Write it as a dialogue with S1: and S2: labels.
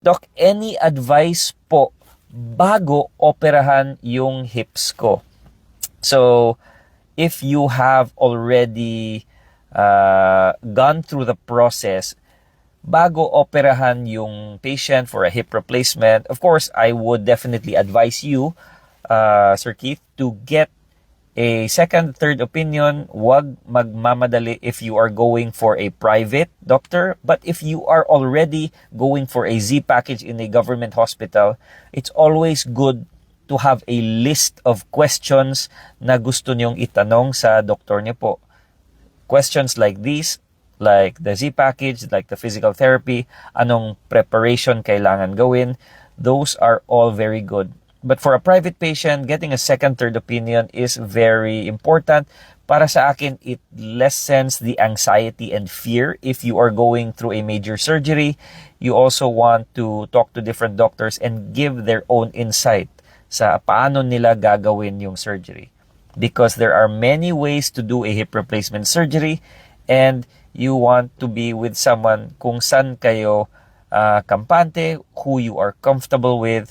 S1: Doc, any advice po bago operahan yung hips ko? So, if you have already gone through the process, bago operahan yung patient for a hip replacement, of course, I would definitely advise you, Sir Keith, to get a second, third opinion. Wag magmamadali if you are going for a private doctor. But if you are already going for a Z package in a government hospital, it's always good to have a list of questions na gusto niyong itanong sa doktor niyo po. Questions like these, like the Z package, like the physical therapy, anong preparation kailangan gawin, those are all very good. But for a private patient, getting a second, third opinion is very important. Para sa akin, it lessens the anxiety and fear if you are going through a major surgery. You also want to talk to different doctors and give their own insight sa paano nila gagawin yung surgery. Because there are many ways to do a hip replacement surgery, and you want to be with someone kung saan kayo kampante, who you are comfortable with,